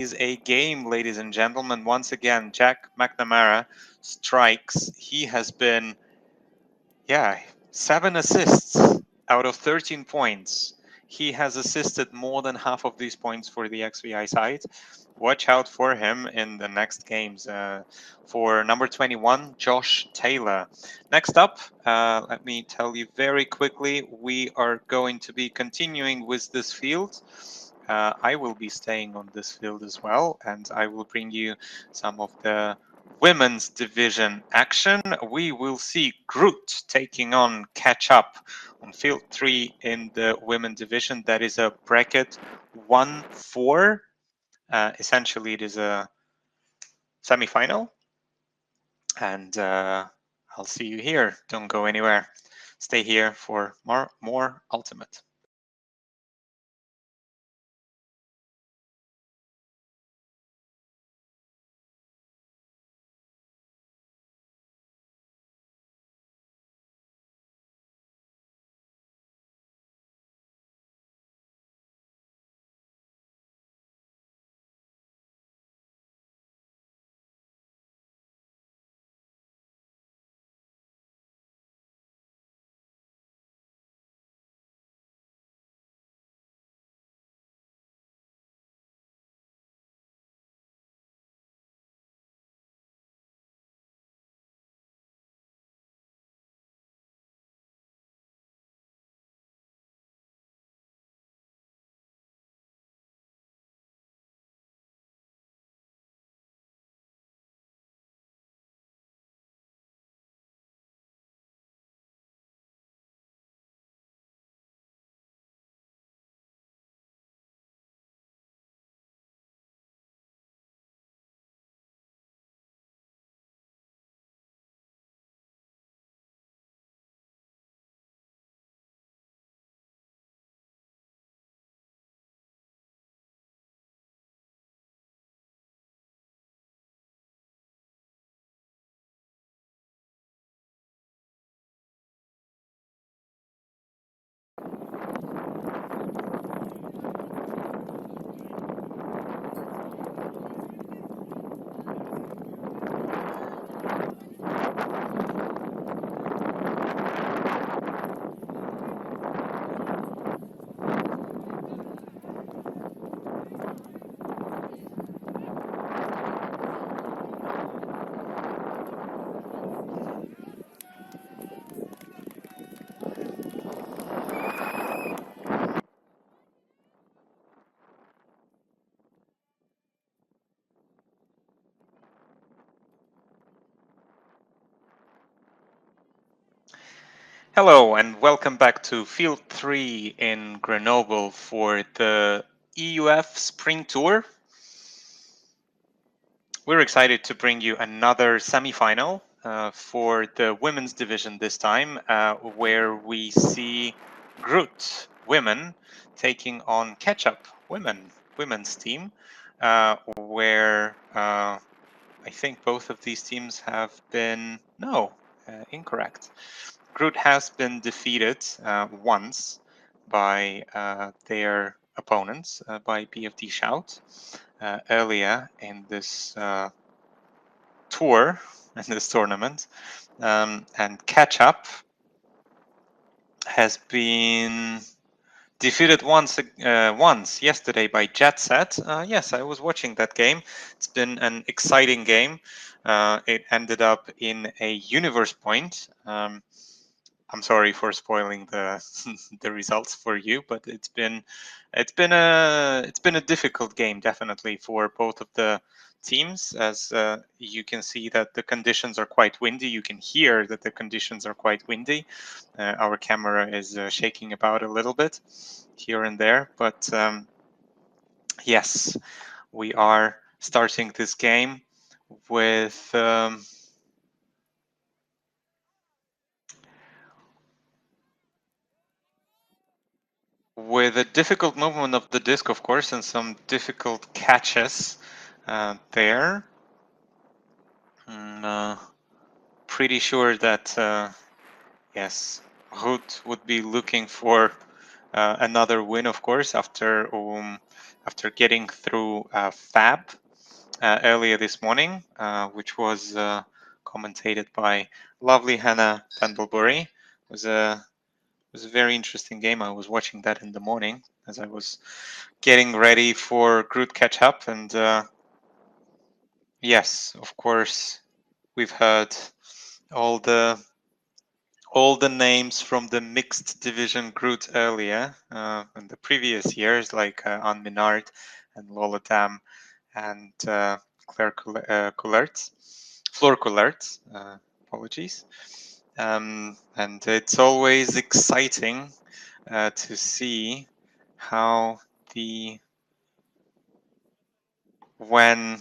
Is a game, ladies and gentlemen. Once again, Jack McNamara strikes. He has been, 7 assists out of 13 points. He has assisted more than half of these points for the XVI side. Watch out for him in the next games. For number 21, Josh Taylor. Next up, let me tell you very quickly, we are going to be continuing with this field. I will be staying on this field as well, and I will bring you some of the women's division action. We will see Grut taking on Catchup on field 3 in the women division. That is a bracket 1-4. Essentially, it is a semi-final, and I'll see you here. Don't go anywhere. Stay here for more Ultimate. Hello and welcome back to Field 3 in Grenoble for the EUF Spring Tour. We're excited to bring you another semi-final for the women's division this time, where we see Grut women taking on Catchup women's team, where I think both of these teams have been, incorrect. Grut has been defeated once by their opponents, by BFD Shout, earlier in this tour, in this tournament. And Catchup has been defeated once yesterday by Jet Set. Yes, I was watching that game. It's been an exciting game. It ended up in a universe point. I'm sorry for spoiling the the results for you, but it's been a difficult game, definitely, for both of the teams. As you can see that the conditions are quite windy. You can hear that the conditions are quite windy. Our camera is shaking about a little bit here and there, but yes, we are starting this game with a difficult movement of the disc, of course, and some difficult catches there. Pretty sure that, yes, Grut would be looking for another win, of course, after after getting through Fab earlier this morning, which was commentated by lovely Hannah Pendlebury. It was a very interesting game. I was watching that in the morning as I was getting ready for Grut Catchup, and yes, of course, we've heard all the names from the mixed division Grut earlier in the previous years, like Anne Minard and Lola Dam and Claire Coulert, Fleur Coulert. Apologies. And it's always exciting to see how when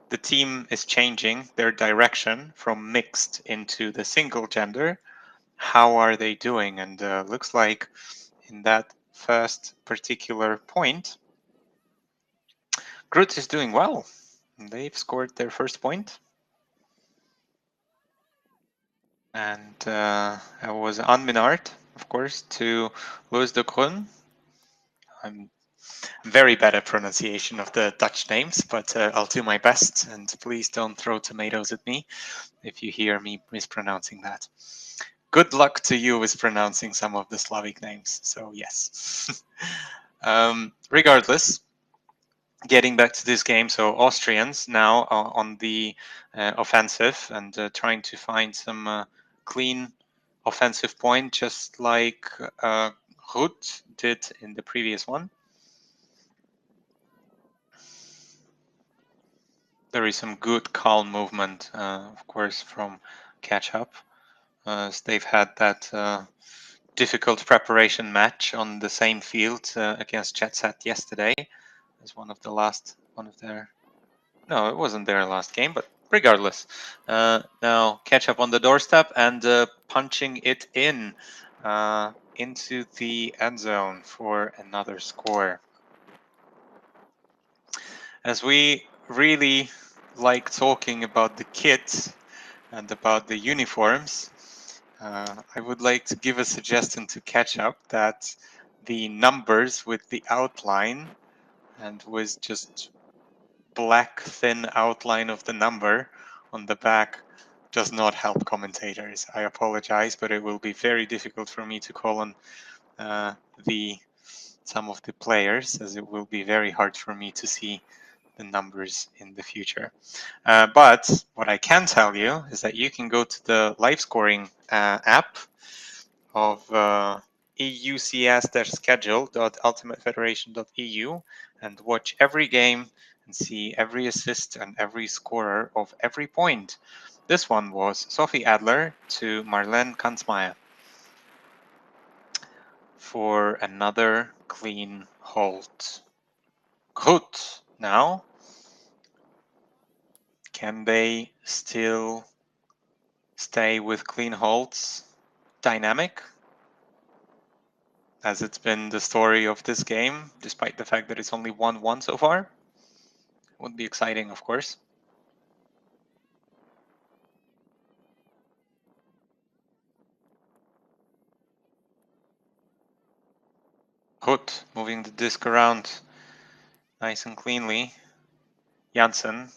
the team is changing their direction from mixed into the single gender, how are they doing? And looks like in that first particular point, Grut is doing well. They've scored their first point. And it was Anne Minard, of course, to Louis de Grun. I'm very bad at pronunciation of the Dutch names, but I'll do my best. And please don't throw tomatoes at me if you hear me mispronouncing that. Good luck to you with pronouncing some of the Slavic names. So yes. Regardless, getting back to this game, so Austrians now are on the offensive and trying to find some clean offensive point, just like Grut did in the previous one. There is some good calm movement, of course, from Catchup. They've had that difficult preparation match on the same field against Jet Set yesterday as one of their. No, it wasn't their last game, but regardless. Now Catchup on the doorstep and punching it in into the end zone for another score. As we really like talking about the kit and about the uniforms, I would like to give a suggestion to Catchup that the numbers with the outline and with just black thin outline of the number on the back does not help commentators. I apologize, but it will be very difficult for me to call on some of the players, as it will be very hard for me to see the numbers in the future. But what I can tell you is that you can go to the live scoring app of eucs-schedule.ultimatefederation.eu and watch every game and see every assist and every scorer of every point. This one was Sophie Adler to Marlene Kansmeyer for another clean hold. Grut now. Can they still stay with clean holds dynamic? As it's been the story of this game, despite the fact that it's only 1-1 so far. Would be exciting, of course. Grut moving the disc around nice and cleanly. Janssen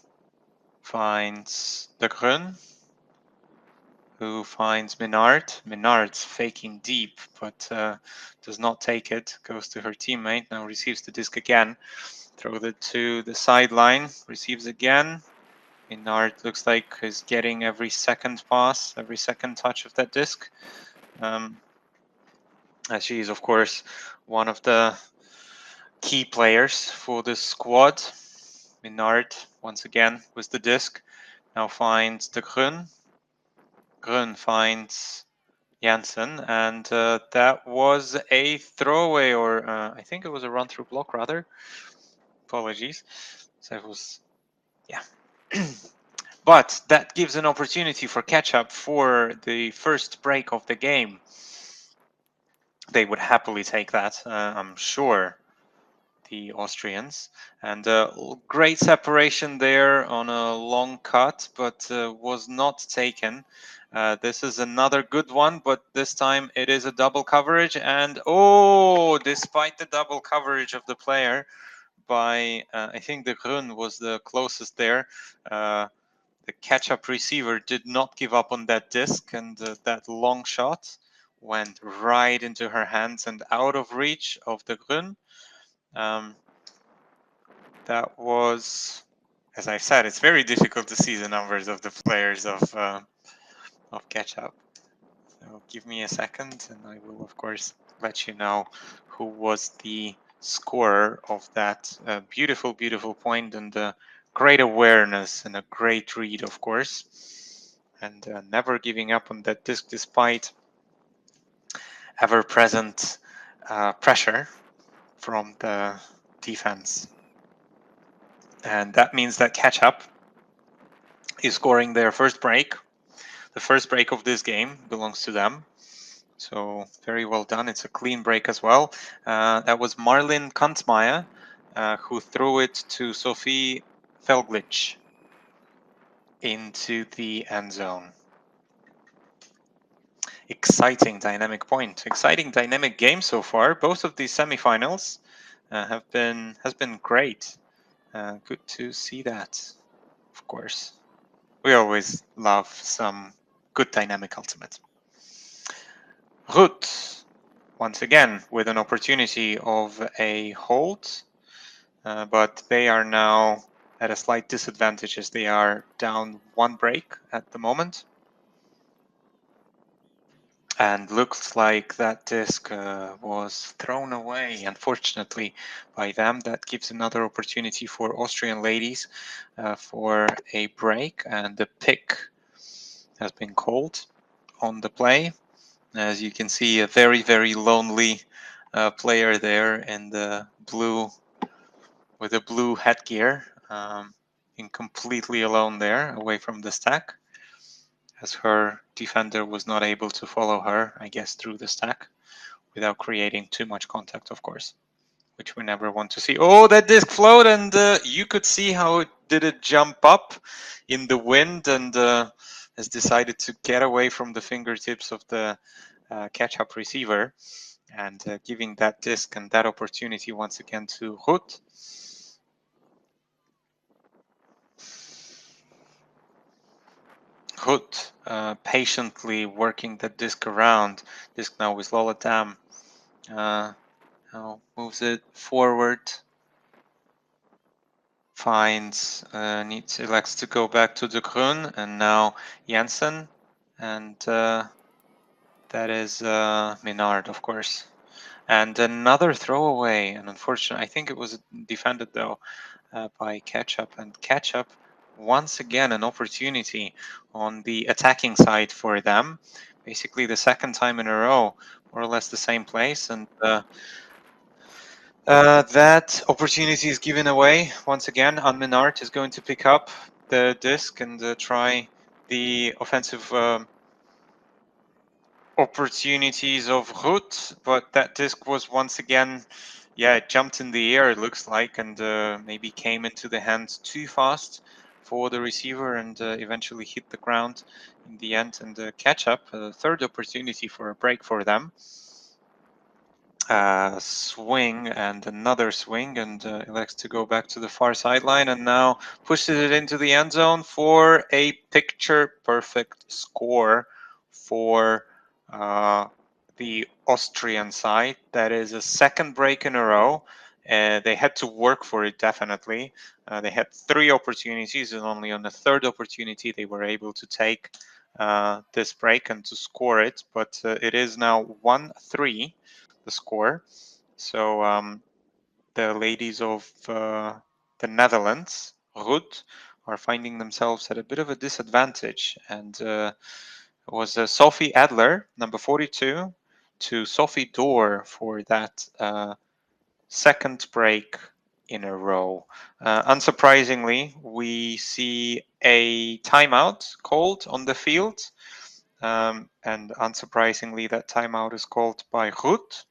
finds De Grun, who finds Minard. Minard's faking deep, but does not take it. Goes to her teammate, now receives the disc again. Throw it to the sideline, receives again. Minard looks like is getting every second pass, every second touch of that disc. As she is, of course, one of the key players for this squad. Minard, once again, with the disc. Now finds De Grun. Grun finds Janssen, and that was a throwaway, or I think it was a run-through block, rather. Apologies. So it was, yeah. But that gives an opportunity for Catchup for the first break of the game. They would happily take that, I'm sure, the Austrians. And great separation there on a long cut, but was not taken. This is another good one, but this time it is a double coverage. And oh, despite the double coverage of the player, by, I think the Grun was the closest there. The Catchup receiver did not give up on that disc, and that long shot went right into her hands and out of reach of the Grun. That was, as I said, it's very difficult to see the numbers of the players of Catchup. So give me a second, and I will, of course, let you know who was the scorer of that beautiful, beautiful point, and great awareness and a great read, of course, and never giving up on that disc despite ever-present pressure from the defense. And that means that Catchup is scoring their first break. The first break of this game belongs to them. So very well done. It's a clean break as well. That was Marlin Kanzmeier who threw it to Sophie Felglich into the end zone. Exciting dynamic point. Exciting dynamic game so far. Both of these semifinals has been great. Good to see that, of course. We always love some good dynamic ultimate. Grut, once again, with an opportunity of a hold, but they are now at a slight disadvantage as they are down one break at the moment. And looks like that disc was thrown away, unfortunately, by them. That gives another opportunity for Austrian ladies for a break, and the pick has been called on the play. As you can see, a very, very lonely player there in the blue, with a blue headgear, and completely alone there, away from the stack, as her defender was not able to follow her, I guess, through the stack without creating too much contact, of course, which we never want to see. Oh, that disc float, and you could see how it jump up in the wind, and has decided to get away from the fingertips of the Catchup receiver, and giving that disc and that opportunity once again to Grut. Grut patiently working the disc around. Disc now with Lola Dam. Now moves it forward. Finds, elects to go back to the Grun, and now Jensen, and that is Minard, of course. And another throwaway, and unfortunately, I think it was defended though by Catchup, and Catchup once again an opportunity on the attacking side for them. Basically, the second time in a row, more or less the same place, and that opportunity is given away once again. Minard is going to pick up the disc and try the offensive opportunities of Grut, but that disc was once again, yeah, it jumped in the air, it looks like, and maybe came into the hands too fast for the receiver, and eventually hit the ground in the end. And Catchup, a third opportunity for a break for them. Swing and another swing, and elects to go back to the far sideline, and now pushes it into the end zone for a picture perfect score for the Austrian side. That is a second break in a row. They had to work for it, definitely. They had three opportunities, and only on the third opportunity they were able to take this break and to score it. But it is now 1-3, the score. So the ladies of the Netherlands, Grut, are finding themselves at a bit of a disadvantage. And it was Sophie Adler, number 42, to Sophie Dorr for that second break in a row. Unsurprisingly, we see a timeout called on the field. And unsurprisingly, that timeout is called by Grut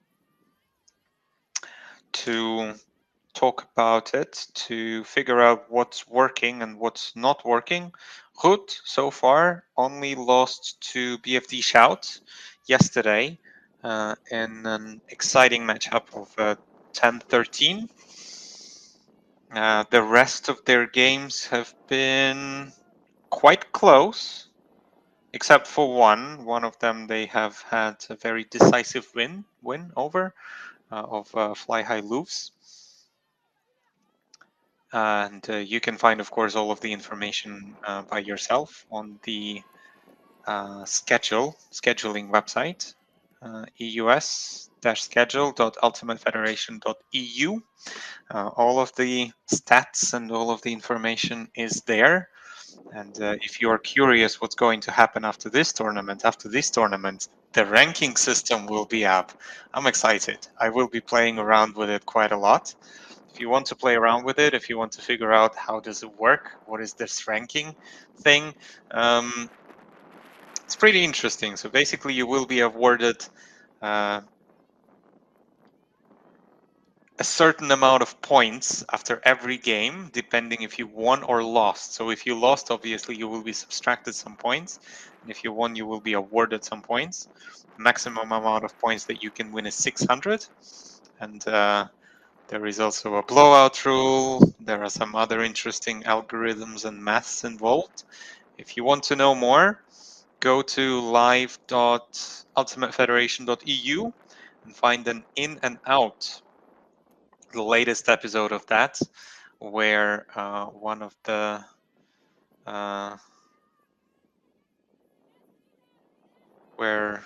to talk about it, to figure out what's working and what's not working. Grut so far only lost to BFD Shout yesterday in an exciting matchup of 10-13. The rest of their games have been quite close, except for one. One of them they have had a very decisive win over of Fly High Louvs. And you can find, of course, all of the information by yourself on the scheduling website, eus-schedule.ultimatefederation.eu. All of the stats and all of the information is there. And if you are curious what's going to happen after this tournament, the ranking system will be up. I'm excited. I will be playing around with it quite a lot. If you want to play around with it, if you want to figure out how does it work, what is this ranking thing, it's pretty interesting. So basically, you will be awarded uh, a certain amount of points after every game, depending if you won or lost. So if you lost, obviously you will be subtracted some points, and if you won, you will be awarded some points. The maximum amount of points that you can win is 600, and there is also a blowout rule. There are some other interesting algorithms and maths involved. If you want to know more, go to live.ultimatefederation.eu and find an in and out, the latest episode of that, where one of the where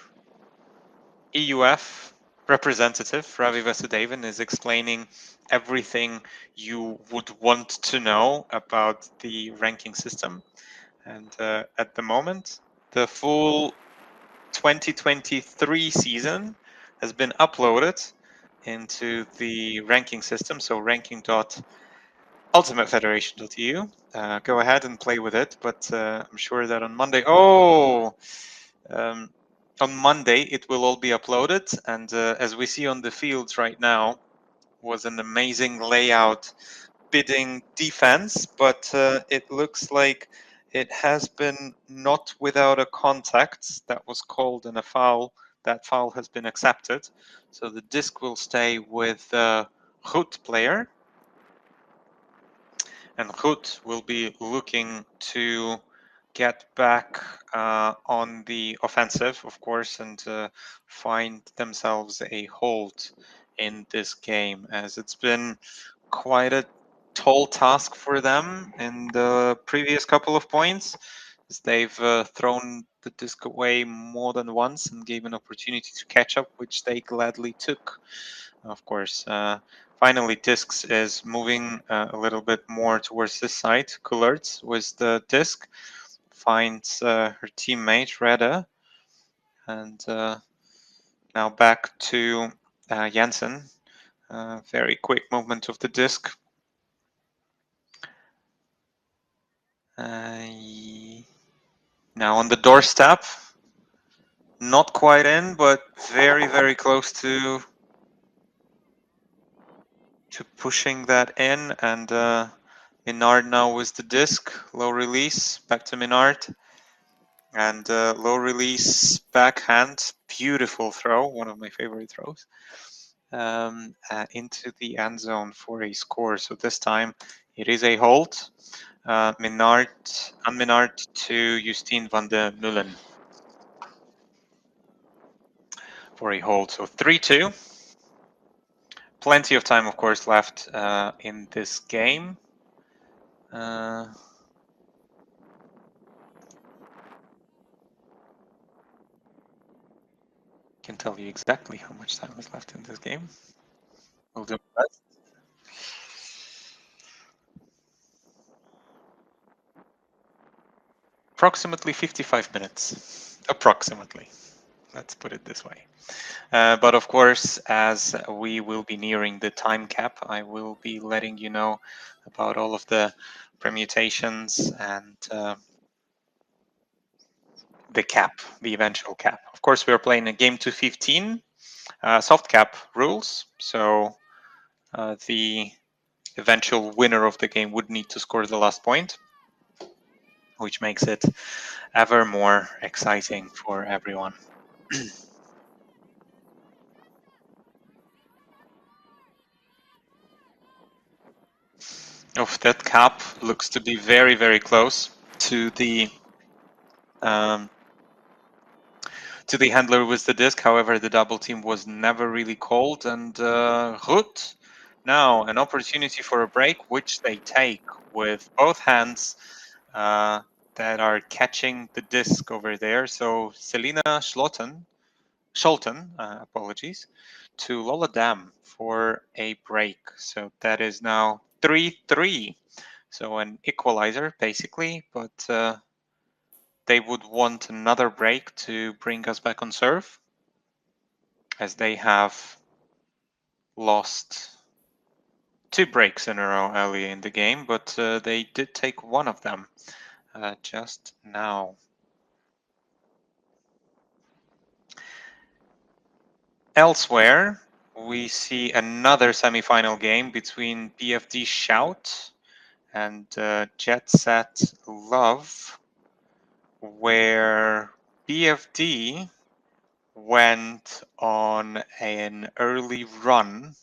EUF representative Ravi Vasudevan is explaining everything you would want to know about the ranking system. And at the moment, the full 2023 season has been uploaded into the ranking system. So ranking.ultimatefederation.eu. Go ahead and play with it. But I'm sure that on Monday, um, on Monday it will all be uploaded. And as we see on the fields right now, was an amazing layout bidding defense, but it looks like it has been not without a contact that was called and a foul. That foul has been accepted. So the disc will stay with the Grut player. And Grut will be looking to get back on the offensive, of course, and find themselves a hold in this game, as it's been quite a tall task for them in the previous couple of points, as they've thrown the disc away more than once and gave an opportunity to catch up, which they gladly took. Of course, finally, Discs is moving a little bit more towards this side. Coulert with the disc finds her teammate Reda, and now back to Jensen. Very quick movement of the disc. Now on the doorstep, not quite in, but very, very close to pushing that in. And Minard now with the disc, low release, back to Minard. And low release backhand, beautiful throw, one of my favorite throws, into the end zone for a score. So this time it is a hold. Minard to Justine van der Mullen for a hold. So 3-2. Plenty of time, of course, left in this game. Can tell you exactly how much time is left in this game. We'll do my best. Approximately 55 minutes. Approximately. Let's put it this way. But of course, as we will be nearing the time cap, I will be letting you know about all of the permutations and the cap, the eventual cap. Of course, we are playing a game to 15 soft cap rules. So the eventual winner of the game would need to score the last point, which makes it ever more exciting for everyone. Of that cap looks to be very, very close to the um, handler with the disc. However, the double team was never really called, and Grut now an opportunity for a break, which they take with both hands uh, that are catching the disc over there. So Selina Scholten, apologies, to Lola Dam for a break. So that is now 3-3. So an equalizer, basically, but they would want another break to bring us back on serve, as they have lost 2 breaks in a row early in the game, but they did take one of them just now. Elsewhere, we see another semi-final game between PFD Shout and Jet Set Love, where BFD went on an early run.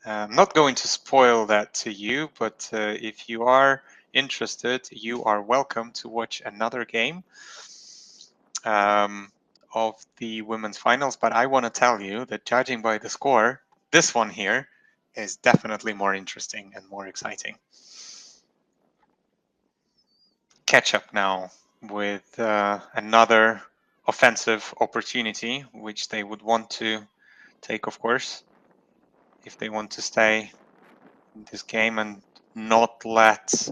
I'm not going to spoil that to you, but if you are interested, you are welcome to watch another game of the women's finals. But I want to tell you that judging by the score, this one here is definitely more interesting and more exciting. Catchup now with another offensive opportunity, which they would want to take, of course, if they want to stay in this game and not let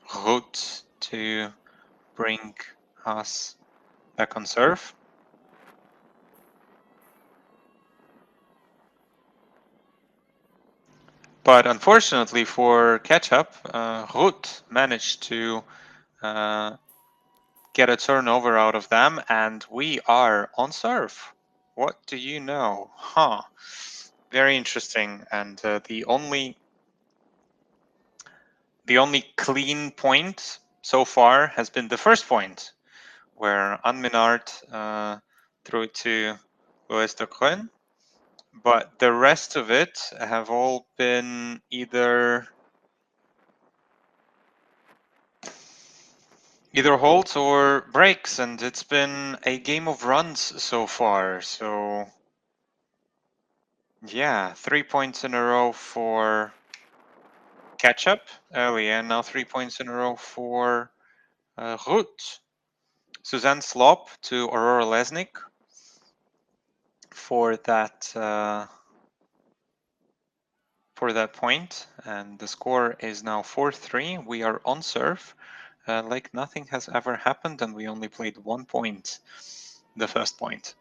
Grut to bring us back on serve. But unfortunately for Catchup, Grut managed to get a turnover out of them, and we are on serve. What do you know? Huh. Very interesting. And the only clean point so far has been the first point, where Anminard threw it to Louis de Crun. But the rest of it have all been either holds or breaks, and it's been a game of runs so far. So yeah, 3 points in a row for Catchup early, and now 3 points in a row for Grut. Suzanne Slop to Aurora Lesnick for that point, and the score is now 4-3. We are on serve, like nothing has ever happened, and we only played 1 point, the first point.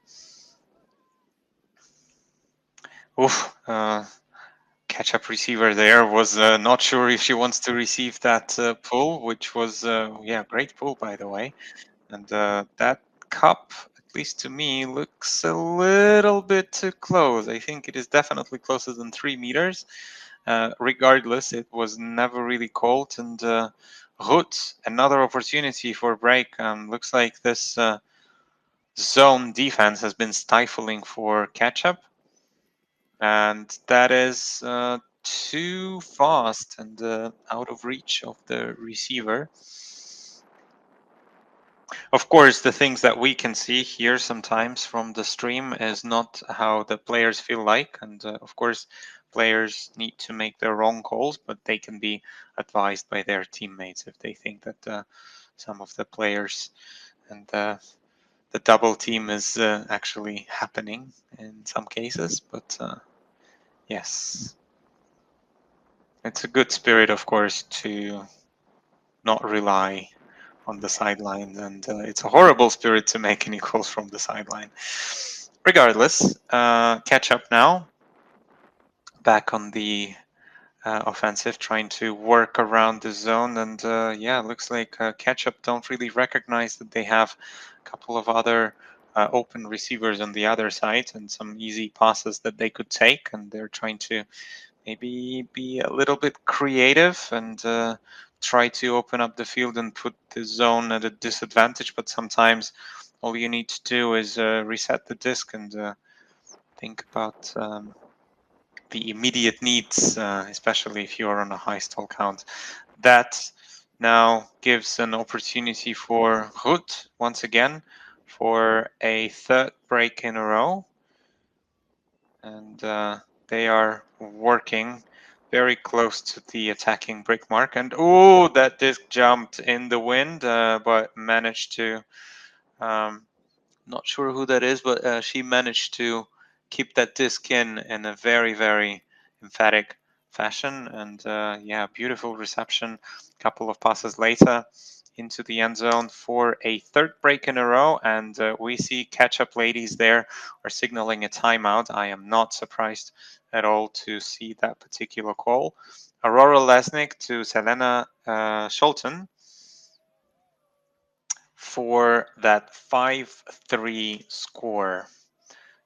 Oof, Catchup receiver there was not sure if she wants to receive that pull, which was yeah, great pull, by the way. And that cup, at least to me, looks a little bit too close. I think it is definitely closer than 3 meters. Regardless, it was never really called. And Grut, another opportunity for a break. Looks like this zone defense has been stifling for Catchup. And that is too fast and out of reach of the receiver. Of course, the things that we can see here sometimes from the stream is not how the players feel like. And of course, players need to make their own calls, but they can be advised by their teammates if they think that some of the players and the double team is actually happening in some cases. But yes, it's a good spirit, of course, to not rely on the sideline, and it's a horrible spirit to make any calls from the sideline. Regardless, Catchup now back on the offensive, trying to work around the zone, and yeah, looks like Catchup don't really recognize that they have a couple of other open receivers on the other side and some easy passes that they could take, and they're trying to maybe be a little bit creative and try to open up the field and put the zone at a disadvantage. But sometimes all you need to do is reset the disc and think about the immediate needs, especially if you're on a high stall count. That now gives an opportunity for Grut once again for a third break in a row. And they are working very close to the attacking brick mark. And oh, that disc jumped in the wind, but managed to, not sure who that is, but she managed to keep that disc in a very, very emphatic fashion. And yeah, beautiful reception. A couple of passes later into the end zone for a third break in a row. And we see Catchup ladies there are signaling a timeout. I am not surprised at all to see that particular call. Aurora Lesnick to Selena Scholten for that 5-3 score.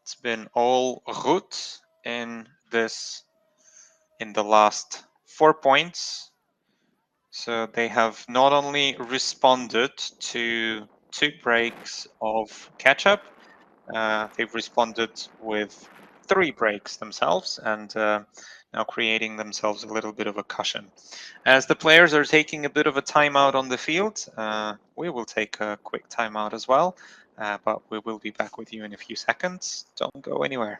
It's been all Grut in the last 4 points. So they have not only responded to 2 breaks of Catchup, they've responded with 3 breaks themselves, and now creating themselves a little bit of a cushion. As the players are taking a bit of a timeout on the field, we will take a quick timeout as well, but we will be back with you in a few seconds. Don't go anywhere.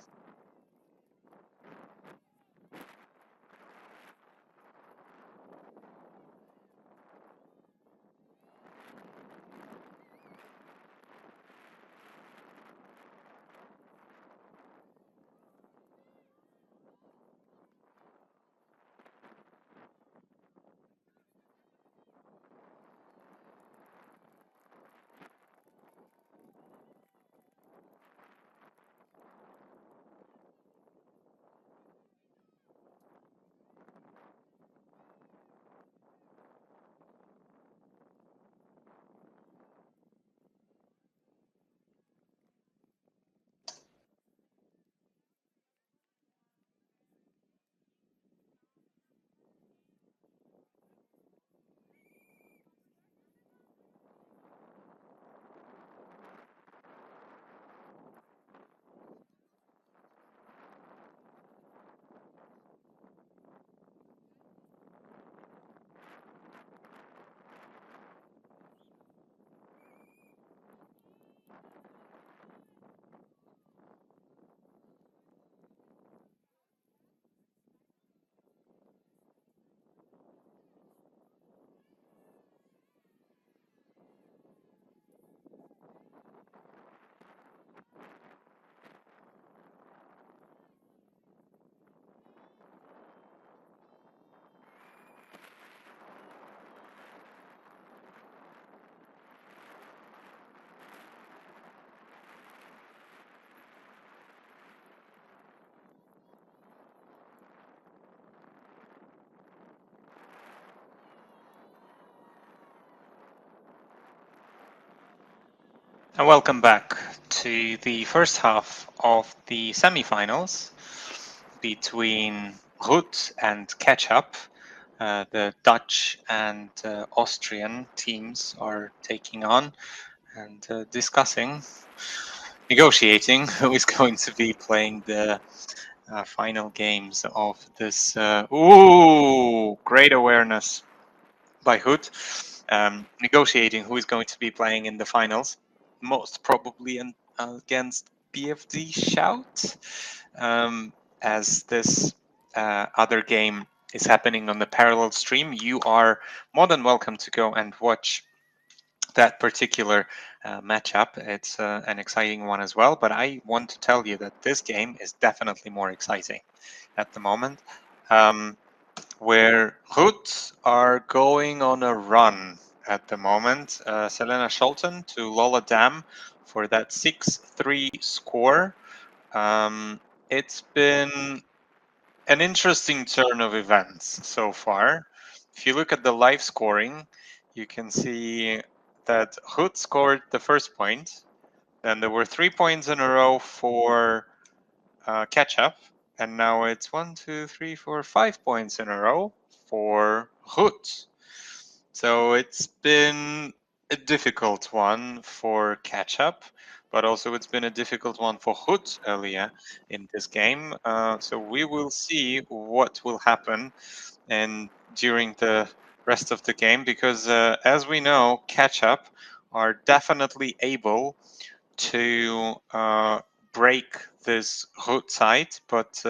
And welcome back to the first half of the semifinals between Grut and Catchup. The Dutch and Austrian teams are taking on and discussing, negotiating who is going to be playing the final games of this. Ooh, great awareness by Hood. Negotiating who is going to be playing in the finals, most probably against BFD Shout, as this other game is happening on the parallel stream. You are more than welcome to go and watch that particular matchup. It's an exciting one as well, but I want to tell you that this game is definitely more exciting at the moment. Where Grut are going on a run at the moment. Selena Scholten to Lola Dam for that 6-3 score. It's been an interesting turn of events so far. If you look at the live scoring, you can see that Grut scored the first point. Then there were 3 points in a row for Catchup, and now it's 1, 2, 3, 4, 5 points in a row for Grut. So it's been a difficult one for Catchup, but also it's been a difficult one for Grut earlier in this game. So we will see what will happen and during the rest of the game, because as we know, Catchup are definitely able to break this Grut side, but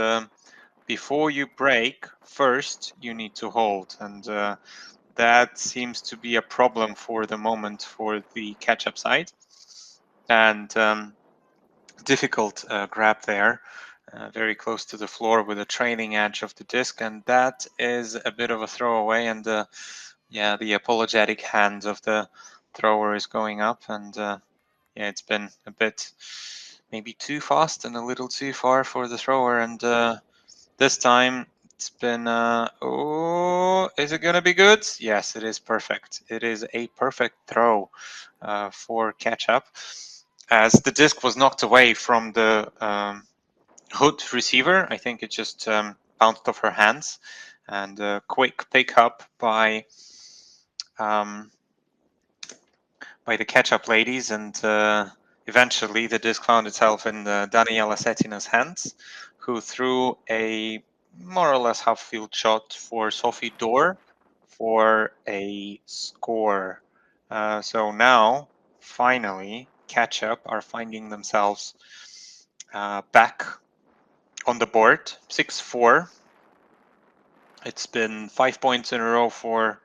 before you break, first you need to hold, and that seems to be a problem for the moment for the Catchup side. And difficult grab there, very close to the floor with a trailing edge of the disc, and that is a bit of a throwaway. And yeah, the apologetic hand of the thrower is going up, and yeah, it's been a bit maybe too fast and a little too far for the thrower. And this time it's been, oh, is it going to be good? Yes, it is perfect. It is a perfect throw for Catchup, as the disc was knocked away from the hood receiver. I think it just bounced off her hands, and a quick pickup um, by the Catchup ladies, and eventually the disc found itself in Daniela Setina's hands, who threw a more or less half-field shot for Sophie Dor for a score. So now, finally, Catchup are finding themselves back on the board, 6-4. It's been 5 points in a row for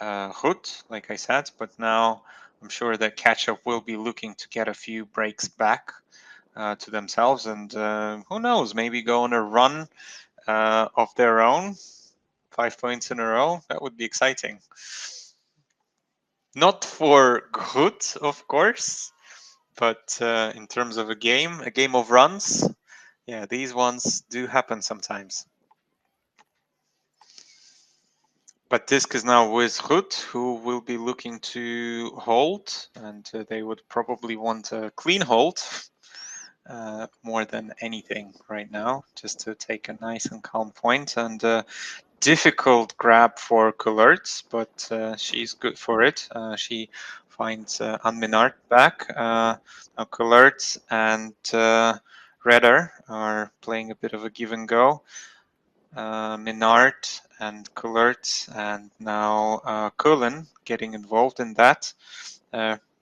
Grut, like I said, but now I'm sure that Catchup will be looking to get a few breaks back to themselves, and who knows, maybe go on a run of their own. 5 points in a row, that would be exciting. Not for Grut, of course, but in terms of a game of runs, yeah, these ones do happen sometimes. But Disc is now with Grut, who will be looking to hold, and they would probably want a clean hold more than anything right now, just to take a nice and calm point. And difficult grab for Coulert, but she's good for it. She finds Anne Minard back. Now Coulert and Redder are playing a bit of a give and go. Minard and Coulert, and now Cullen getting involved in that.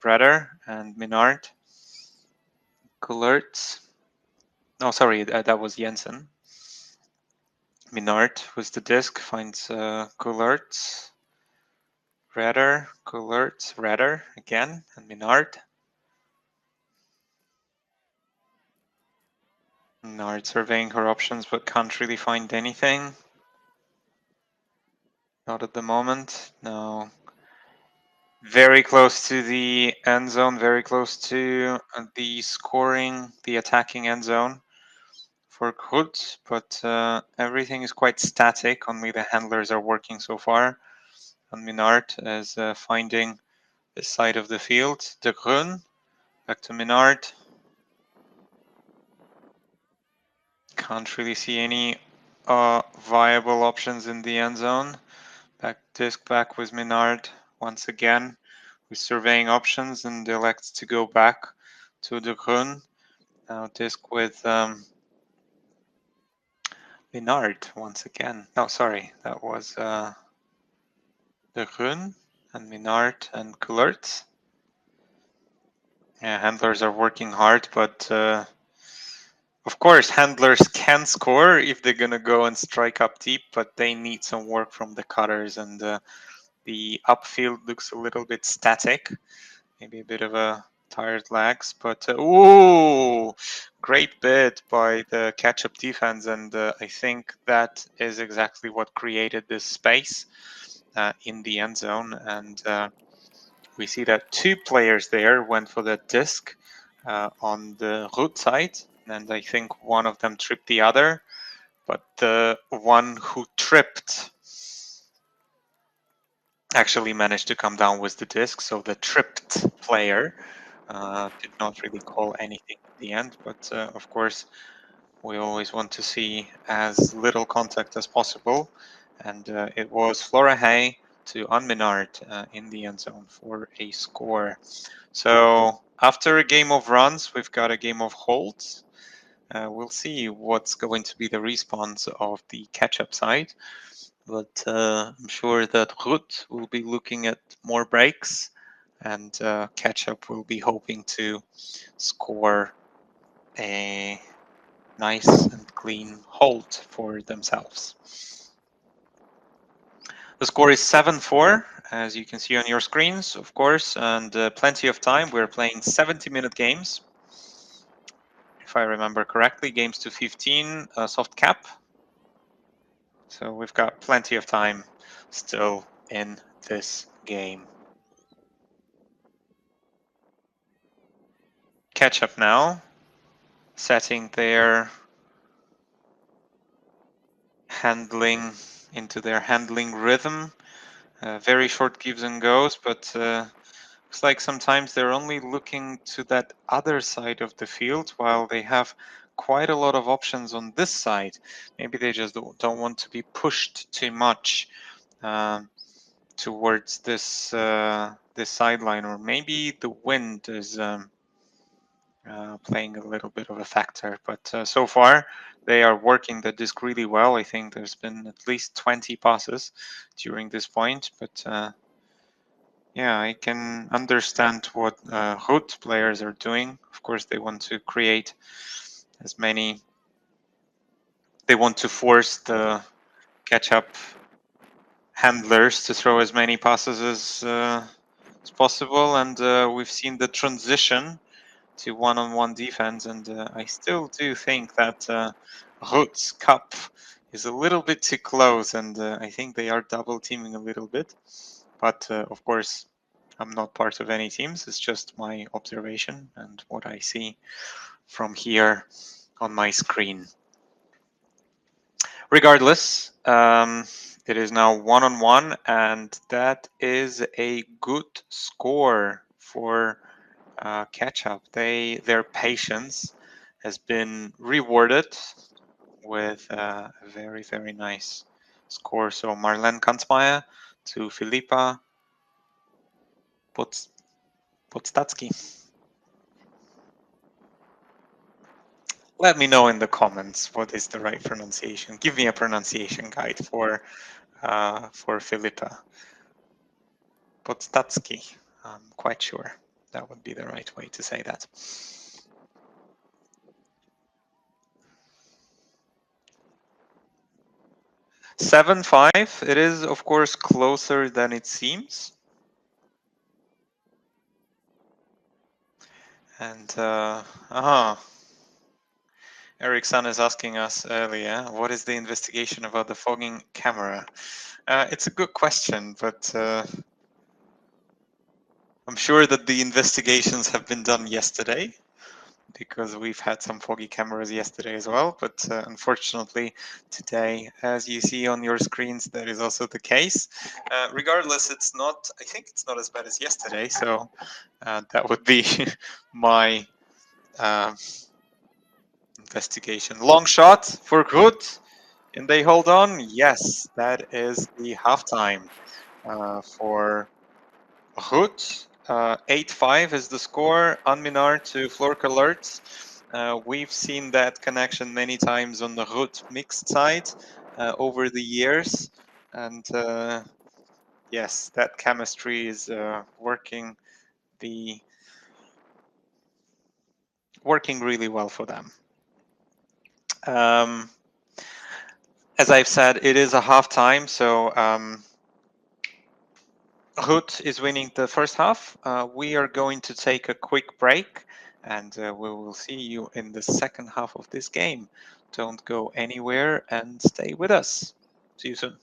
Redder and Minard. Coulert. Oh, sorry, that was Jensen. Minard with the disc finds Coulert. Redder, Coulert, Redder again, and Minard. Minard surveying her options, but can't really find anything. Not at the moment. No. Very close to the end zone, very close to the scoring, the attacking end zone for Grut, but everything is quite static. Only the handlers are working so far. And Minard is finding this side of the field. De Grun, back to Minard. Can't really see any viable options in the end zone. Disc back with Minard once again. With surveying options, and elects to go back to De Grun. Now disc with Minard once again. No, sorry, that was De Grun and Minard and Coulert. Yeah, handlers are working hard, but of course, handlers can score if they're gonna go and strike up deep, but they need some work from the cutters, and the upfield looks a little bit static. Maybe a bit of a tired legs, but ooh, great bid by the Catchup defense, and I think that is exactly what created this space in the end zone. And we see that two players there went for the disc on the root side, and I think one of them tripped the other, but the one who tripped actually managed to come down with the disc, so the tripped player did not really call anything at the end, but of course we always want to see as little contact as possible, and it was Flora Hay to Anminard in the end zone for a score. So after a game of runs, we've got a game of holds. We'll see what's going to be the response of the catch-up side. But I'm sure that Grut will be looking at more breaks, and Catchup will be hoping to score a nice and clean hold for themselves. The score is 7-4, as you can see on your screens, of course, and plenty of time. We're playing 70-minute games, if I remember correctly, games to 15, soft cap. So we've got plenty of time still in this game. Catchup now, setting their handling into their handling rhythm. Very short gives and goes, but looks like sometimes they're only looking to that other side of the field while they have quite a lot of options on this side. Maybe they just don't want to be pushed too much towards this this sideline, or maybe the wind is playing a little bit of a factor. But so far, they are working the disc really well. I think there's been at least 20 passes during this point. But yeah, I can understand what Grut players are doing. Of course, they want to create as many. They want to force the catch-up handlers to throw as many passes as possible, and we've seen the transition to one-on-one defense, and I still do think that Grut's cup is a little bit too close, and I think they are double teaming a little bit. But of course, I'm not part of any teams. It's just my observation and what I see from here on my screen. Regardless, it is now one-on-one, and that is a good score for Catchup. Their patience has been rewarded with a very, very nice score. So Marlene Kanzmeier to Filipa Podstacki. Let me know in the comments what is the right pronunciation. Give me a pronunciation guide for Filipa Podstacki. I'm quite sure that would be the right way to say that. 7-5. It is, of course, closer than it seems. And Ericsson is asking us earlier, what is the investigation about the fogging camera? It's a good question, but I'm sure that the investigations have been done yesterday, because we've had some foggy cameras yesterday as well. But unfortunately, today, as you see on your screens, that is also the case. Regardless, it's not. I think it's not as bad as yesterday. So that would be my investigation. Long shot for Grut. Can they hold on? Yes, that is the halftime for Grut. 8-5 is the score. Anminar to Flork Alerts. We've seen that connection many times on the Grut mixed side over the years. And yes, that chemistry is working really well for them. As I've said, it is a halftime, so Grut is winning the first half. We are going to take a quick break, and we will see you in the second half of this game. Don't go anywhere and stay with us. See you soon.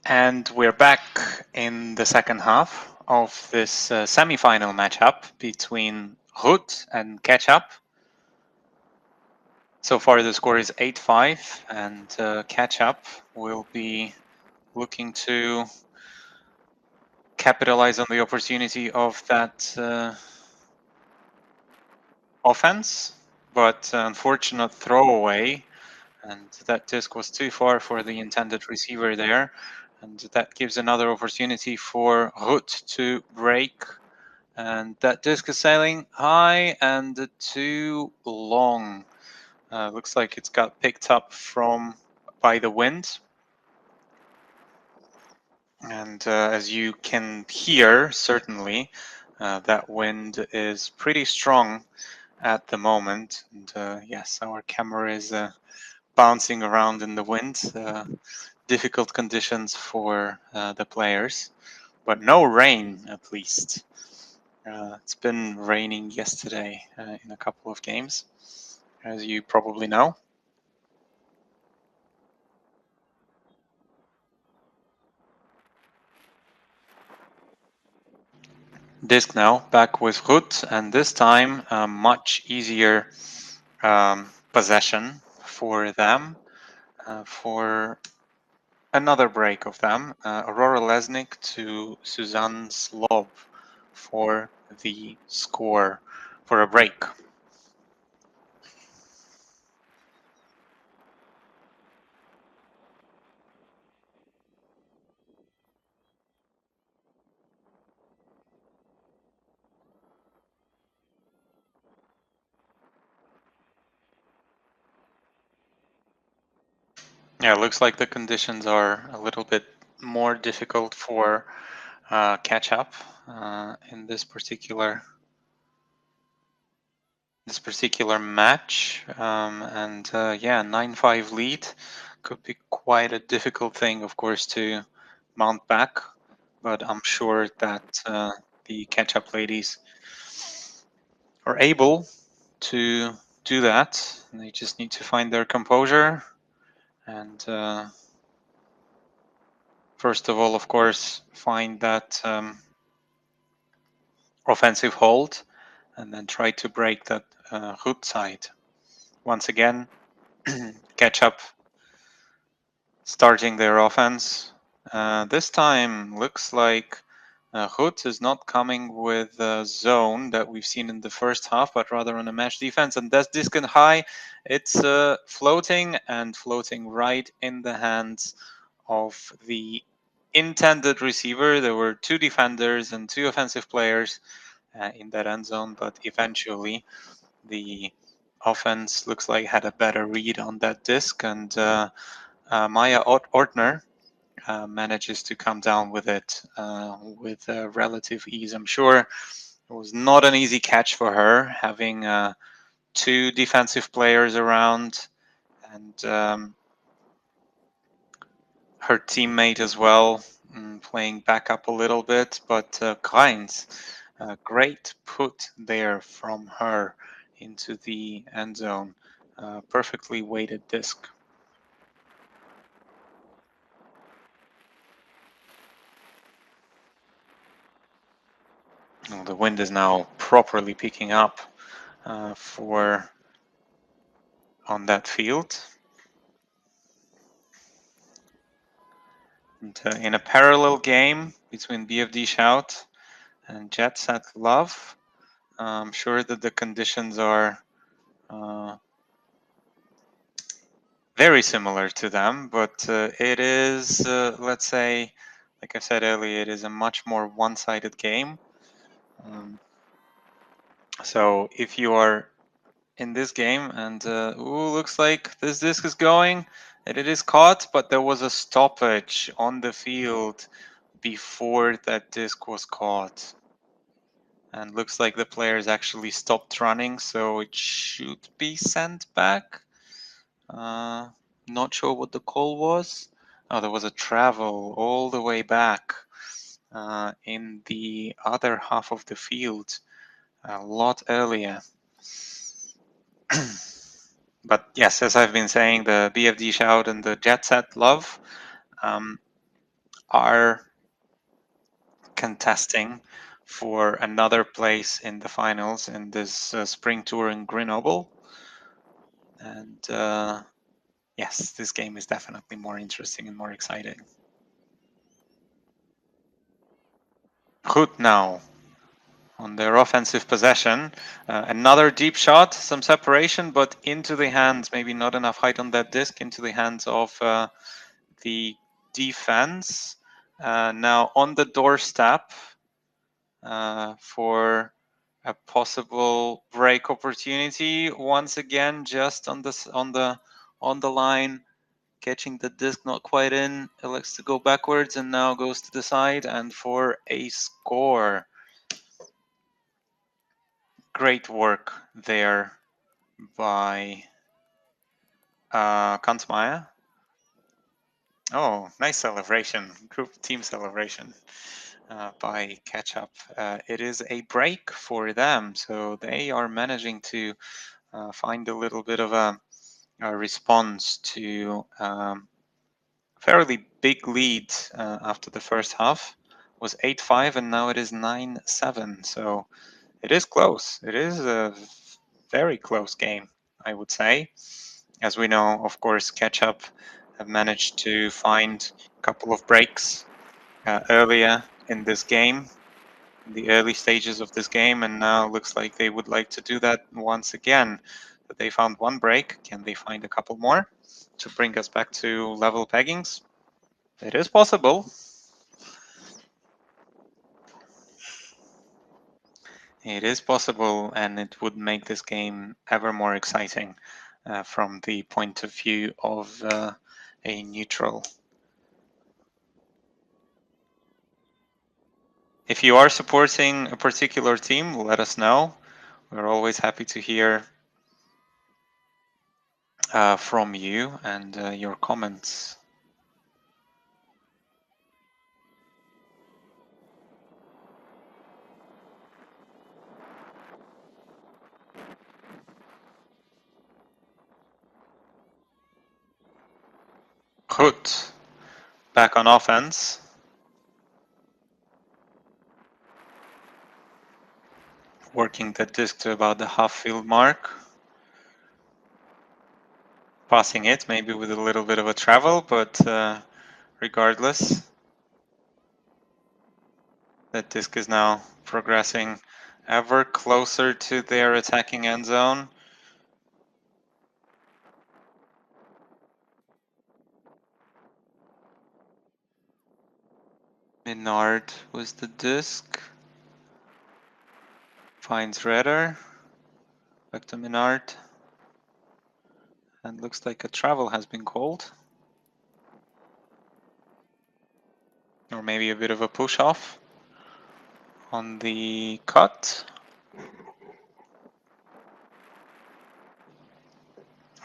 And we're back in the second half of this semi-final matchup between Grut and Catchup. So far the score is 8-5, and Catchup will be looking to capitalize on the opportunity of that offense, but unfortunate throwaway, and that disc was too far for the intended receiver there, and that gives another opportunity for Grut to break. And that disc is sailing high and too long. Looks like it's got picked up by the wind. And as you can hear, certainly, that wind is pretty strong at the moment. And yes, our camera is bouncing around in the wind. Difficult conditions for the players, but no rain at least. It's been raining yesterday in a couple of games, as you probably know. Disc now back with Grut, and this time a much easier possession for them, for another break of them. Aurora Lesnick to Suzanne Slob for the score, for a break. Yeah, it looks like the conditions are a little bit more difficult for Catchup in this particular match, and yeah, 9-5 lead could be quite a difficult thing, of course, to mount back. But I'm sure that the Catchup ladies are able to do that. They just need to find their composure and first of all, of course, find that offensive hold and then try to break that hood side. Once again, Catchup starting their offense. This time looks like Hood is not coming with a zone that we've seen in the first half, but rather on a mesh defense. And that's disc and high. It's floating and floating right in the hands of the intended receiver. There were two defenders and two offensive players in that end zone, but eventually the offense looks like had a better read on that disc, and Maya Ortner manages to come down with it with relative ease. I'm sure it was not an easy catch for her, having two defensive players around and her teammate as well, playing back up a little bit. But Kreins, great put there from her into the end zone. Perfectly weighted disc. The wind is now properly picking up for on that field. And, in a parallel game between BFD Shout and Jet Set Love, I'm sure that the conditions are very similar to them, but it is, let's say, like I said earlier, it is a much more one-sided game. So if you are in this game and looks like this disc is going and it is caught, but there was a stoppage on the field before that disc was caught. And looks like the players actually stopped running, so it should be sent back. Not sure what the call was. Oh, there was a travel all the way back in the other half of the field a lot earlier. But yes, as I've been saying, the BFD Shout and the Jet Set Love are contesting for another place in the finals in this spring tour in Grenoble. And yes, this game is definitely more interesting and more exciting. Grut now on their offensive possession. Another deep shot, some separation, but into the hands, maybe not enough height on that disc, into the hands of the defense. Now on the doorstep for a possible break opportunity. Once again, just on the line, catching the disc not quite in. It likes to go backwards and now goes to the side and for a score. Great work there by Kansmeier. Oh, nice celebration, group team celebration by Catchup. It is a break for them, so they are managing to find a little bit of a response to fairly big lead after the first half. It was 8-5 and now it is 9-7. So it is close. It is a very close game, I would say. As we know, of course, Catchup have managed to find a couple of breaks earlier in this game, in the early stages of this game, and now looks like they would like to do that once again. But they found one break. Can they find a couple more to bring us back to level peggings? It is possible. It is possible, and it would make this game ever more exciting from the point of view of a neutral. If you are supporting a particular team, let us know. We're always happy to hear from you and your comments. Grut back on offense. Working the disc to about the half field mark. Passing it, maybe with a little bit of a travel, but regardless, that disc is now progressing ever closer to their attacking end zone. Menard was the disc. Finds Redder. Back to Menard. And looks like a travel has been called. Or maybe a bit of a push off on the cut.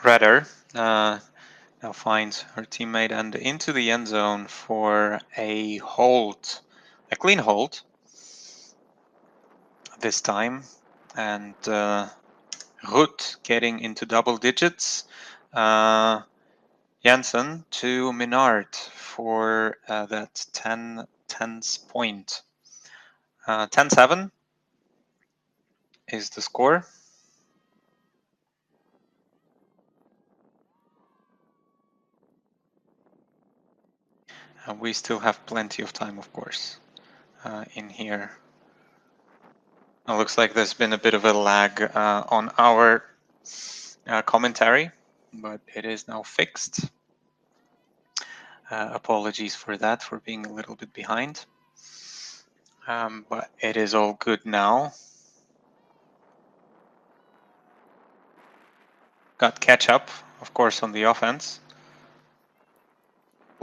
Redder now finds her teammate and into the end zone for a hold. A clean hold this time. And Grut getting into double digits. Janssen to Menard for that 10th point. 10-7 is the score. And we still have plenty of time, of course, in here. It looks like there's been a bit of a lag on our commentary, but it is now fixed. Apologies for that, for being a little bit behind. But it is all good now. Got Catchup, of course, on the offense.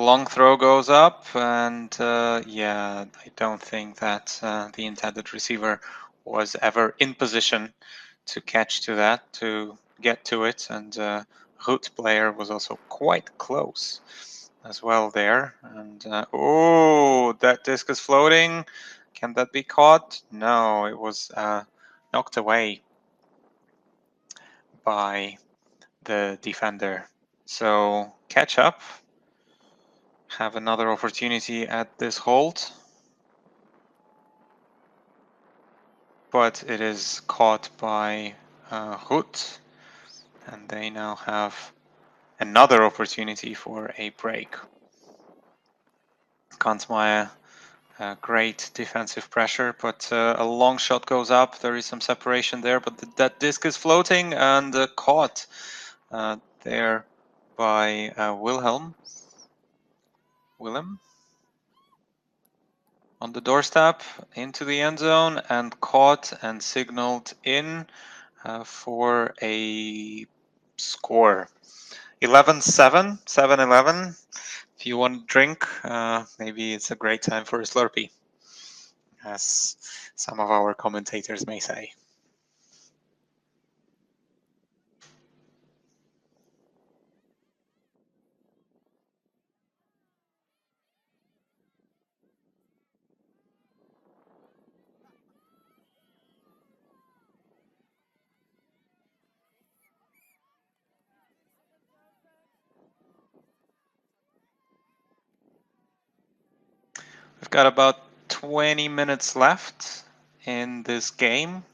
Long throw goes up, and yeah, I don't think that the intended receiver was ever in position to catch to that, to get to it, and Grut player was also quite close as well there. And oh, that disc is floating. Can that be caught? No, it was knocked away by the defender. So Catchup have another opportunity at this hold. But it is caught by Grut, and they now have another opportunity for a break. Kansmeier, great defensive pressure, but a long shot goes up. There is some separation there, but that disc is floating and caught there by Willem on the doorstep into the end zone and caught and signaled in for a score. 11-7, 7-11. If you want a drink, maybe it's a great time for a Slurpee, as some of our commentators may say. We've got about 20 minutes left in this game.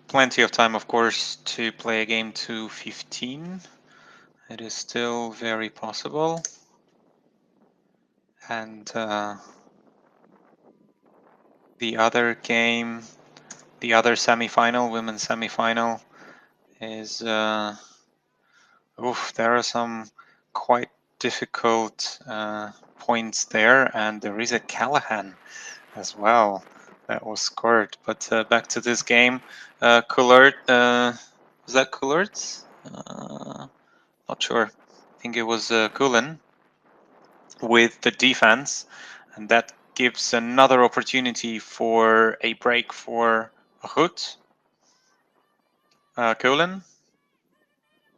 Plenty of time, of course, to play a game to 15. It is still very possible. And the other game, the other semifinal, women's semifinal, is there are some quite difficult points there, and there is a Callahan as well that was scored. But back to this game, Coulard, was that Coulard? Not sure. I think it was Cullen with the defense, and that gives another opportunity for a break for Grut. Cullen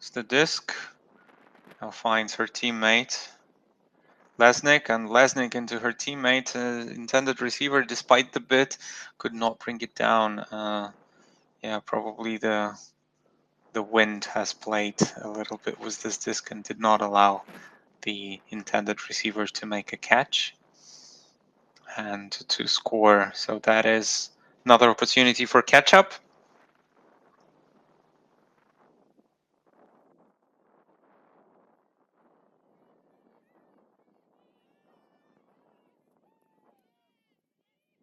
is the disc. Now finds her teammate Lesnick, and Lesnick into her teammate, intended receiver, despite the bit, could not bring it down. Yeah, probably the wind has played a little bit with this disc and did not allow the intended receiver to make a catch and to score. So that is another opportunity for Catchup.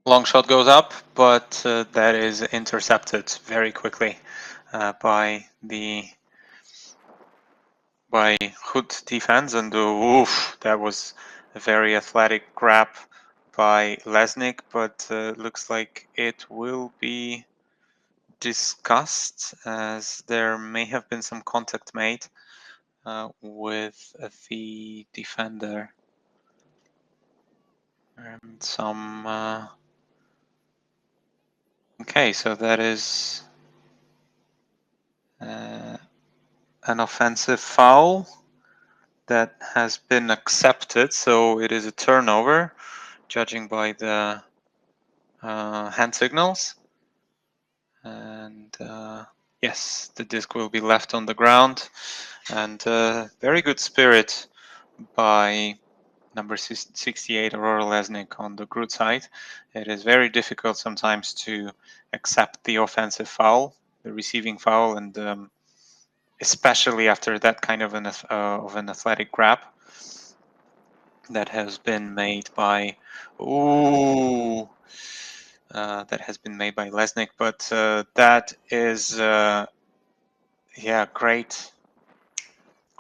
Long shot goes up, but that is intercepted very quickly by Grut defense, and oof, that was a very athletic grab by Lesnick, but looks like it will be discussed as there may have been some contact made with the defender and some. Okay, so that is an offensive foul that has been accepted, so it is a turnover, judging by the hand signals. And yes, the disc will be left on the ground. And very good spirit by number 68, Aurora Lesnick, on the Grut side. It is very difficult sometimes to accept the offensive foul, the receiving foul, and especially after that kind of an athletic grab that has been made by Lesnick. But that is yeah, great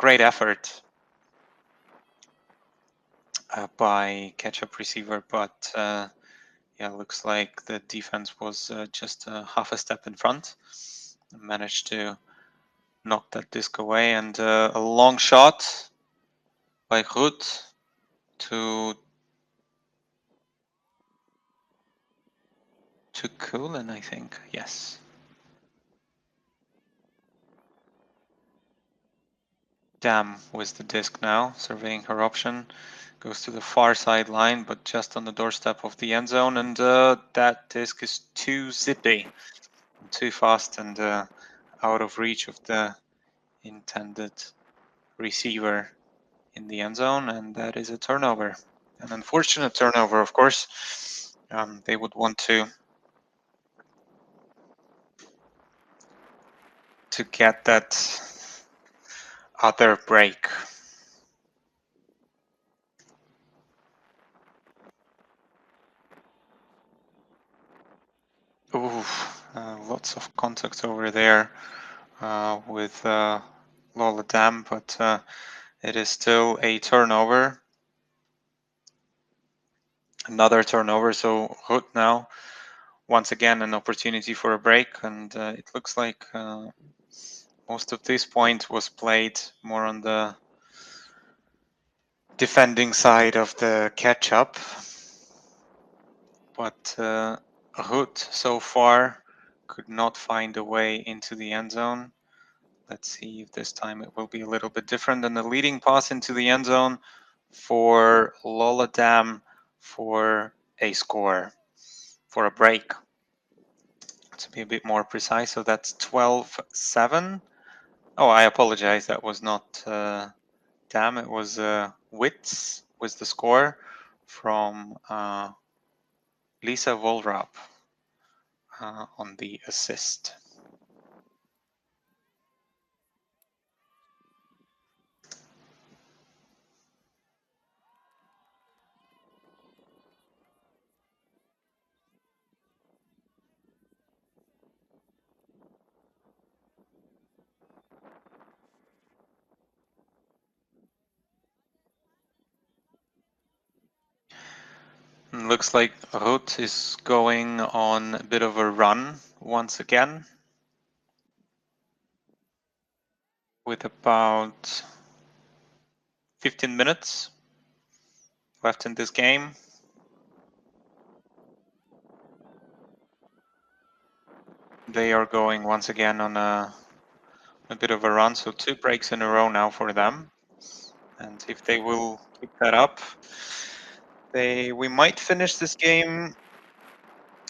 effort by Catchup receiver, but yeah, looks like the defense was just half a step in front. Managed to knock that disc away, and a long shot by Grut to Cullen, I think. Yes. Dam with the disc now, surveying her option. Goes to the far sideline, but just on the doorstep of the end zone, and that disc is too zippy, too fast, and out of reach of the intended receiver in the end zone, and that is a turnover. An unfortunate turnover, of course. They would want to get that other break. Ooh, lots of contact over there with Lola Dam, but it is still a turnover. Another turnover, so Grut now once again an opportunity for a break, and it looks like most of this point was played more on the defending side of the Catchup, but Grut so far could not find a way into the end zone. Let's see if this time it will be a little bit different than the leading pass into the end zone for Lola Dam for a score, for a break, to be a bit more precise. So that's 12-7. Oh, I apologize. That was not Dam. It was Witz was the score from Lisa Volrap on the assist. Looks like Ruth is going on a bit of a run once again, with about 15 minutes left in this game. They are going once again on a bit of a run, so 2 breaks in a row now for them. And if they will keep that up, we might finish this game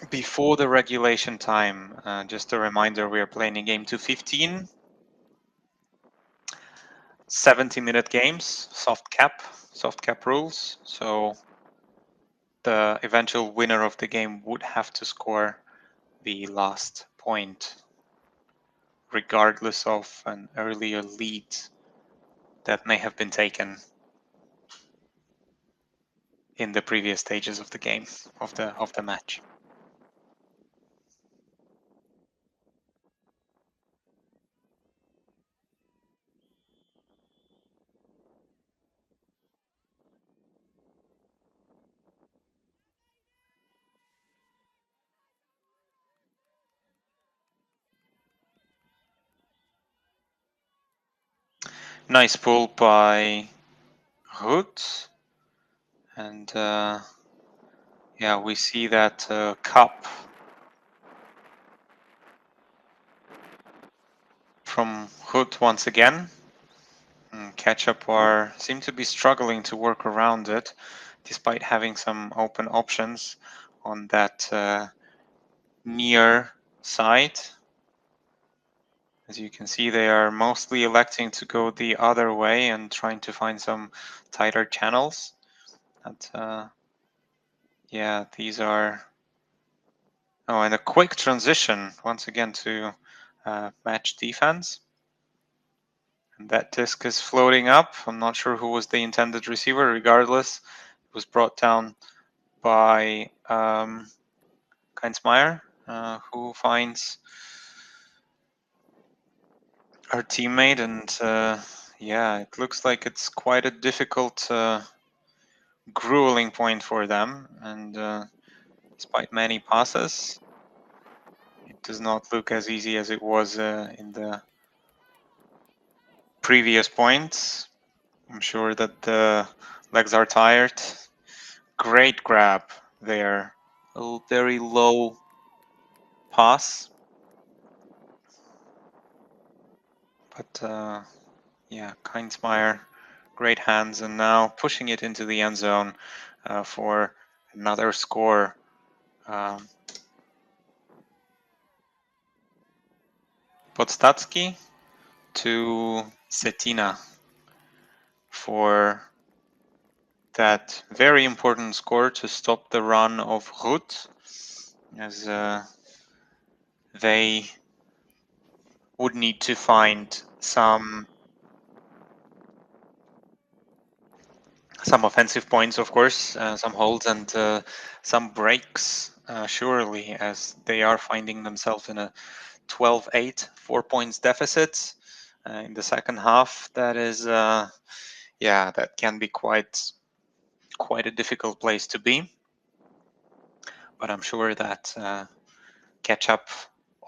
before the regulation time. Just a reminder, we are playing a game to 15. 70-minute games, soft cap rules. So the eventual winner of the game would have to score the last point, regardless of an earlier lead that may have been taken in the previous stages of the game, of the match. Nice pull by Grut, and yeah, we see that cup from Grut once again. Catchup seem to be struggling to work around it, despite having some open options on that near side. As you can see, they are mostly electing to go the other way and trying to find some tighter channels. And yeah, these are... Oh, and a quick transition once again to match defense. And that disc is floating up. I'm not sure who was the intended receiver. Regardless, it was brought down by Keinsmeyer, who finds our teammate. And yeah, it looks like it's quite a difficult, grueling point for them. And despite many passes, it does not look as easy as it was in the previous points. I'm sure that the legs are tired. Great grab there. A very low pass. But yeah, Keinsmeyer, great hands, and now pushing it into the end zone for another score. Podstacki to Cetina for that very important score to stop the run of Grut, as they would need to find some offensive points, of course, some holds and some breaks, surely, as they are finding themselves in a 12-8, 4 points deficit in the second half. That is, yeah, that can be quite a difficult place to be. But I'm sure that Catchup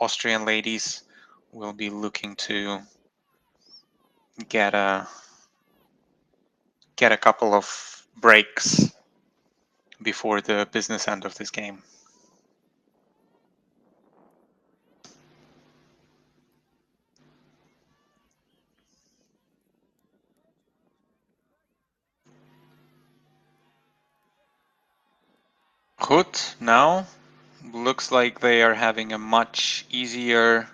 Austrian ladies will be looking to get a couple of breaks before the business end of this game. Grut now looks like they are having a much easier,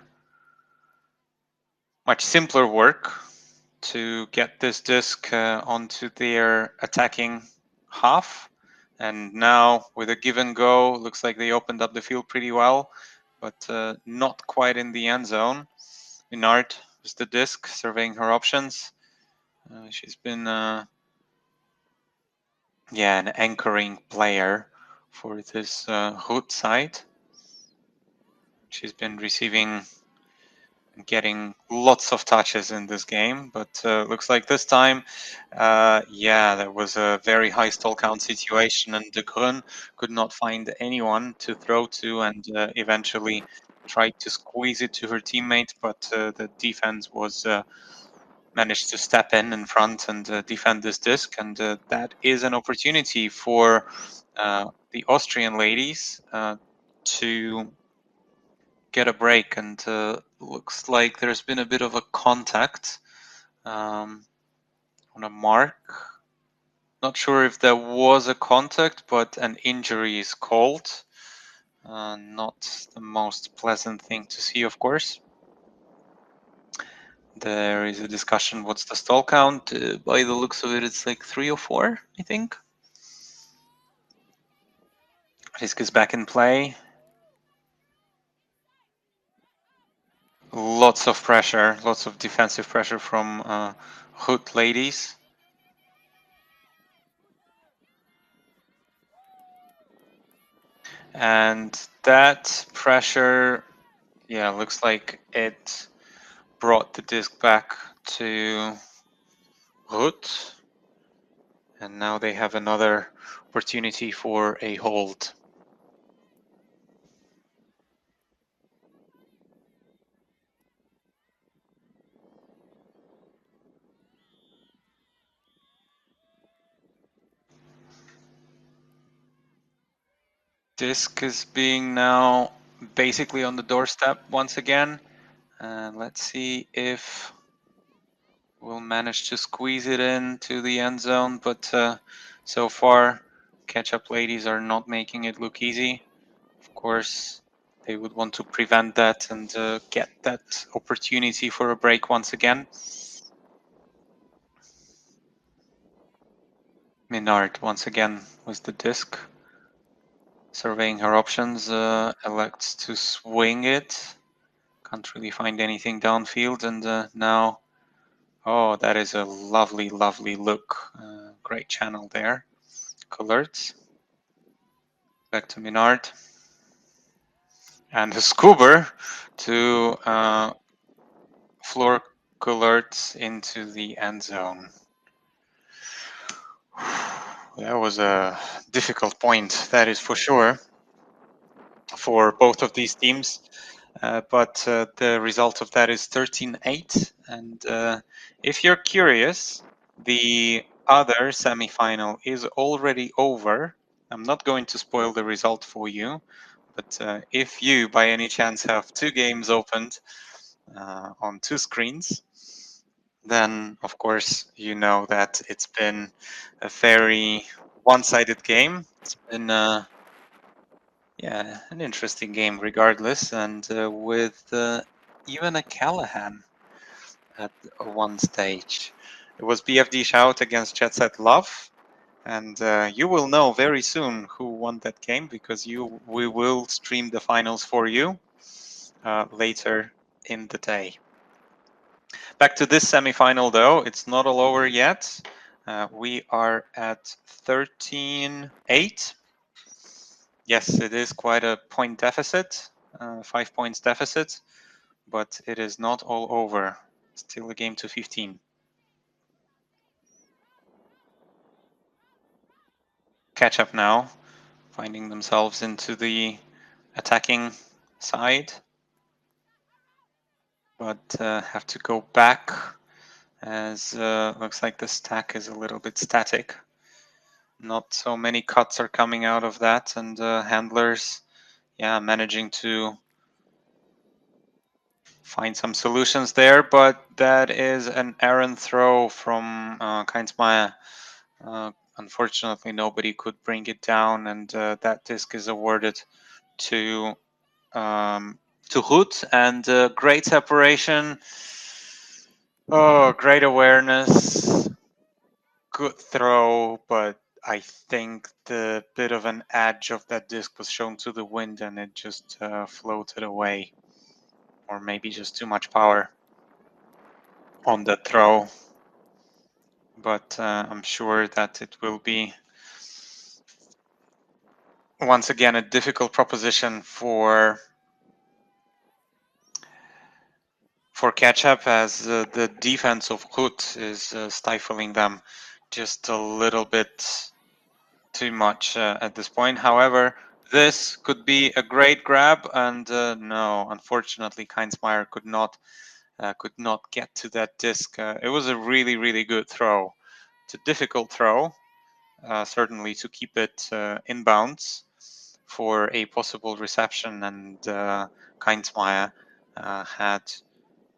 much simpler work to get this disc onto their attacking half. And now with a give and go, looks like they opened up the field pretty well, but not quite in the end zone. Minard is the disc, surveying her options. She's been, yeah, an anchoring player for this Grut side. She's been receiving, getting lots of touches in this game, but looks like this time, yeah, there was a very high stall count situation, and De Grun could not find anyone to throw to, and eventually tried to squeeze it to her teammate, but the defense was managed to step in front and defend this disc, and that is an opportunity for the Austrian ladies to get a break, and looks like there's been a bit of a contact on a mark. Not sure if there was a contact, but an injury is called. Not the most pleasant thing to see, of course. There is a discussion, what's the stall count? By the looks of it, it's like 3 or 4, I think. Risk is back in play. Lots of pressure, lots of defensive pressure from Hood ladies. And that pressure, yeah, looks like it brought the disc back to Grut. And now they have another opportunity for a hold. Disc is being now basically on the doorstep once again. And let's see if we'll manage to squeeze it into the end zone. But so far, Catchup ladies are not making it look easy. Of course, they would want to prevent that and get that opportunity for a break once again. Minard once again with the disc. Surveying her options, elects to swing it. Can't really find anything downfield, and now, oh, that is a lovely, lovely look. Great channel there. Coulert. Back to Minard. And a Scuba to floor Coulert into the end zone. That was a difficult point, that is for sure, for both of these teams. But the result of that is 13-8. And if you're curious, the other semifinal is already over. I'm not going to spoil the result for you, but if you, by any chance, have two games opened on two screens, then of course you know that it's been a very one-sided game. It's been yeah, an interesting game regardless, and with even a Callahan at one stage. It was BFD Shout against Jet Set Love. And you will know very soon who won that game because we will stream the finals for you later in the day. Back to this semifinal though, it's not all over yet. We are at 13-8. Yes, it is quite a point deficit, 5 points deficit, but it is not all over. Still a game to 15. Catchup now, finding themselves into the attacking side, but have to go back as looks like the stack is a little bit static. Not so many cuts are coming out of that, and handlers, yeah, managing to find some solutions there, but that is an errant throw from Keinsmeier. Unfortunately, nobody could bring it down, and that disc is awarded to Hood, and great separation. Oh, great awareness. Good throw, but I think the bit of an edge of that disc was shown to the wind and it just floated away. Or maybe just too much power on the throw. But I'm sure that it will be once again a difficult proposition for Catchup, as the defense of Grut is stifling them just a little bit too much at this point. However, this could be a great grab, and no, unfortunately, Keinsmeier could not get to that disc. It was a really good throw. It's a difficult throw, certainly, to keep it in bounds for a possible reception, and Keinsmeier had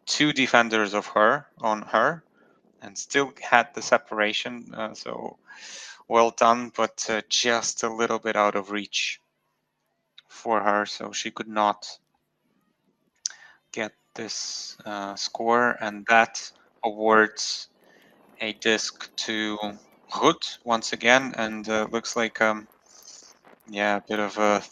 two defenders of her on her and still had the separation, so well done, but just a little bit out of reach for her, so she could not get this score, and that awards a disc to Grut once again, and looks like yeah, a bit of a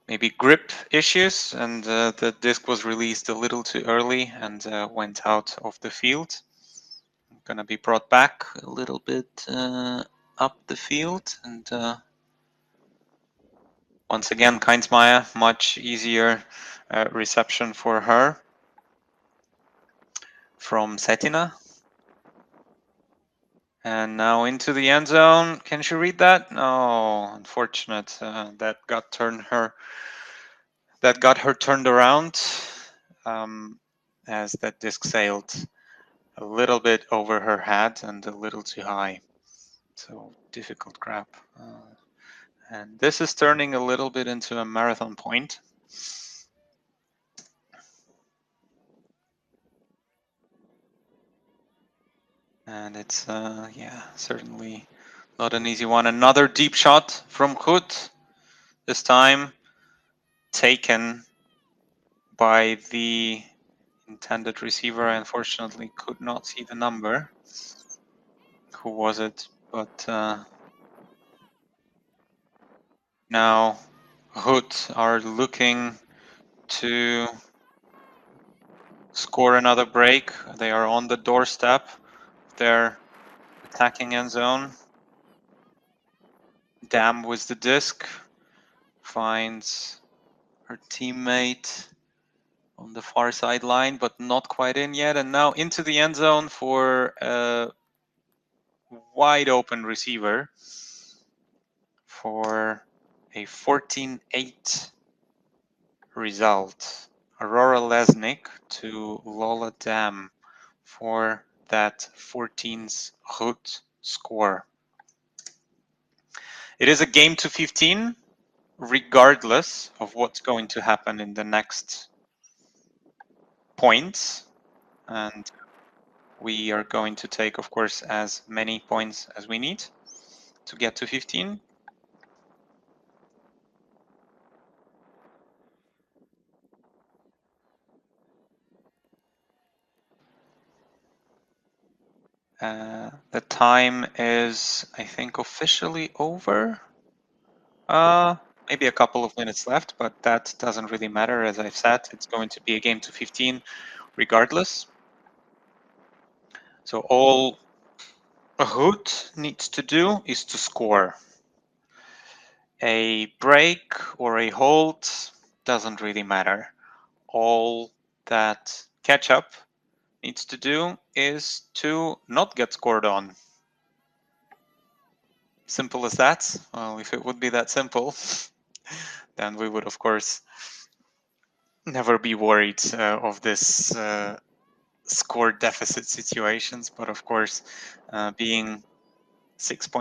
maybe grip issues, and the disc was released a little too early and went out of the field. Gonna be brought back a little bit up the field, and once again, Keinsmeier, much easier reception for her from Setina. And now into the end zone. Can she read that? No, unfortunate. That got her turned around as that disc sailed a little bit over her head and a little too high. So difficult grab. And this is turning a little bit into a marathon point. And it's, yeah, certainly not an easy one. Another deep shot from Grut, this time taken by the intended receiver. I unfortunately could not see the number. Who was it? But now Hood are looking to score another break. They are on the doorstep. They're attacking end zone. Dam with the disc. Finds her teammate on the far sideline, but not quite in yet. And now into the end zone for a wide open receiver for a 14-8 result. Aurora Lesnick to Lola Dam for that 14th Grut score. It is a game to 15, regardless of what's going to happen in the next points. And we are going to take, of course, as many points as we need to get to 15. The time is, I think, officially over. Maybe a couple of minutes left, but that doesn't really matter. As I've said, it's going to be a game to 15 regardless. So all Grut needs to do is to score. A break or a hold doesn't really matter. All that Catchup needs to do is to not get scored on. Simple as that. Well, if it would be that simple, then we would, of course, never be worried of this score deficit situations. But of course, being 6 points